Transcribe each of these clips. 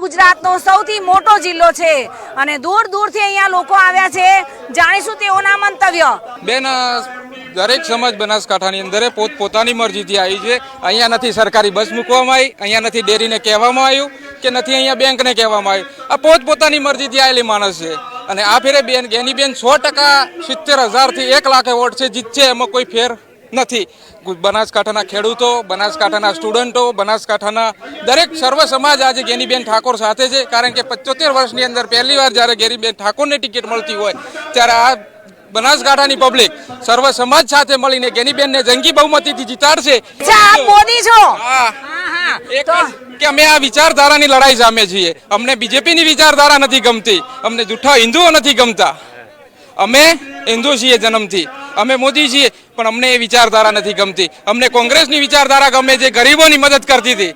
ગુજરાતનો સૌથી મોટો જિલ્લો છે અને દૂર દૂરથી અહીંયા લોકો આવ્યા છે. જાણીશું તેઓના મંતવ્ય. બેન, દરેક સમાજ બનાસકાંઠાની અંદર પોતાની મરજીથી આવી છે. અહીંયા નથી સરકારી બસ મૂકવામાં આવી, અહીંયા નથી ડેરીને કહેવામાં આવ્યું કે નથી અહીંયા બેંકને કહેવામાં આવ્યું. આ પોતપોતાની મરજીથી આવેલી માણસ છે. અને આ ફેરે ગેનીબેન 100% 70,000થી 1 લાખ વોટ છે જીતશે, એમાં કોઈ ફેર નથી. બનાસકાંઠાના ખેડૂતો, બનાસકાંઠાના સ્ટુડન્ટો, બનાસકાંઠાના દરેક સર્વ સમાજ આજે ગેનીબેન ઠાકોર સાથે છે. કારણ કે 75 વર્ષની અંદર પહેલીવાર જ્યારે ગેનીબેન ઠાકોરને ટિકિટ મળતી હોય ત્યારે આ બનાસકાંઠાની પબ્લિક સર્વ સમાજ સાથે મળીને ગેનીબેનને જંગી બહુમતીથી જીતાડશે. મોદી છો? કે અમે આ વિચારધારાની લડાઈ સામે છીએ. અમને બીજેપીની વિચારધારા નથી ગમતી, અમને જૂઠા હિન્દુઓ નથી ગમતા. અમે હિન્દુ છીએ જન્મથી, અમે મોદી છીએ, પણ અમને એ વિચારધારા નથી ગમતી. અમને કોંગ્રેસની વિચારધારા ગમે, જે ગરીબોની મદદ કરતી હતી.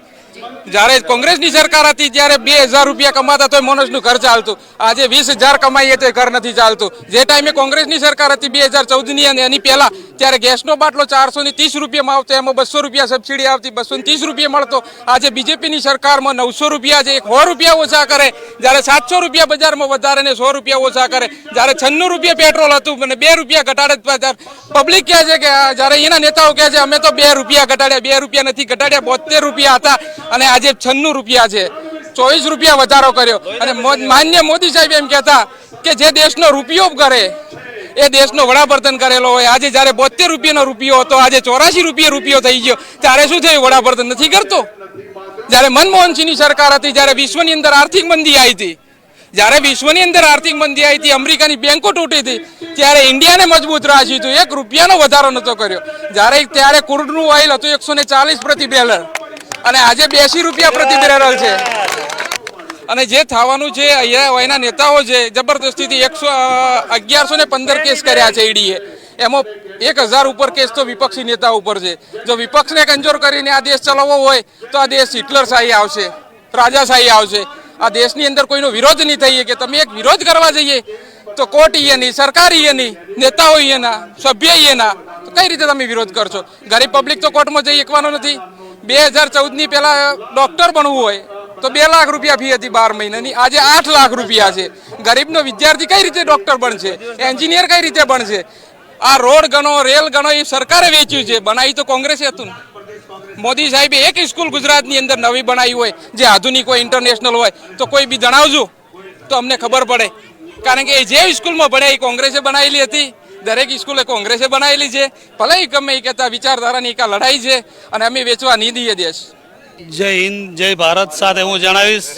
જ્યારે કોંગ્રેસની સરકાર હતી ત્યારે 2,000 રૂપિયા કમાતા તો માણસનું ઘર ચાલતું. આજે 20,000 કમાઈએ તો ઘર નથી ચાલતું. જે ટાઈમે કોંગ્રેસની સરકાર હતી 2014ની અને એની પહેલા, ત્યારે ગેસનો બાટલો 430 રૂપિયામાં આવતો, એમાં 200 રૂપિયા સબસિડી આવતી, 230 રૂપિયા મળતો. આજે બીજેપીની સરકારમાં 900 રૂપિયા છે, 100 રૂપિયા ઓછા કરે. જ્યારે 700 રૂપિયા બજારમાં વધારે ને 100 રૂપિયા ઓછા કરે. જ્યારે 96 રૂપિયા પેટ્રોલ હતું અને 2 રૂપિયા ઘટાડે. પબ્લિક કહે છે કે જ્યારે એના નેતાઓ કહે છે અમે તો 2 રૂપિયા ઘટાડ્યા. 2 રૂપિયા નથી ઘટાડ્યા, 72 રૂપિયા હતા અને આજે 96 રૂપિયા છે. 24 રૂપિયા વધારો કર્યો. અને માન્ય મોદી સાહેબ એમ કહેતા કે જે દેશનો રૂપિયો કરે એ દેશનો વડાપ્રધાન કરેલો હોય. આજે જ્યારે 72 રૂપિયાનો રૂપિયો હતો, આજે 84 રૂપિયા રૂપિયો થઈ ગયો, ત્યારે શું થયું? વડાપ્રધાન નથી કરતો. જ્યારે મનમોહનસિંહની સરકાર હતી, જ્યારે વિશ્વની અંદર આર્થિક મંદી આવી હતી, જ્યારે વિશ્વની અંદર આર્થિક મંદી આવી હતી, અમેરિકાની બેંકો તૂટી હતી, ત્યારે ઇન્ડિયાને મજબૂત રાખ્યું હતું. 1 રૂપિયાનો વધારો નતો કર્યો. ત્યારે ક્રૂડનું ઓઇલ હતું 140 પ્રતિ બેરલ અને આજે 82 રૂપિયા પ્રતિ બેરલ છે. અને જે થવાનું છે, અહીંયા એના નેતાઓ છે જબરદસ્તીથી 1115 કેસ કર્યા છે ઈડીએ. એમાં 1000 ઉપર કેસ તો વિપક્ષી નેતા ઉપર છે. જો વિપક્ષને કમજોર કરીને આ દેશ ચલાવવો હોય તો આ દેશ હિટલરશાહી આવશે, રાજાશાહી આવશે. આ દેશની અંદર કોઈનો વિરોધ નહીં થઈએ કે તમે એક વિરોધ કરવા જઈએ તો કોર્ટ ઈએ નહીં, સરકાર ઈએ નહીં, નેતાઓ ઈએ ના, સભ્ય ઈએ ના, તો કઈ રીતે તમે વિરોધ કરશો? ગરીબ પબ્લિક તો કોર્ટમાં જઈ શકવાનો નથી. 2014ની પહેલા ડોક્ટર બનવું હોય તો 2 લાખ રૂપિયા ફી હતી 12 મહિનાની, આજે 8 લાખ રૂપિયા છે. ગરીબનો વિદ્યાર્થી કઈ રીતે ડોક્ટર બનશે? એન્જિનિયર કઈ રીતે બનશે? આ રોડ ગણો, રેલ ગણો, એ સરકારે વેચ્યું છે. બનાવી તો કોંગ્રેસે હતું ને. મોદી સાહેબે એક સ્કૂલ ગુજરાતની અંદર નવી બનાવી હોય જે આધુનિક હોય, ઇન્ટરનેશનલ હોય, તો કોઈ બી જણાવજો તો અમને ખબર પડે. કારણ કે જે સ્કૂલમાં ભણ્યા એ કોંગ્રેસે બનાવેલી હતી. દરેક સ્કૂલે કોંગ્રેસે બનાવેલી છે. ભલે એ ગમે એ કહેતા વિચારધારાની લડાઈ છે અને અમે વેચવા નહીં દઈએ દેશ. જય હિન્દ, જય ભારત સાથે હું જણાવીશ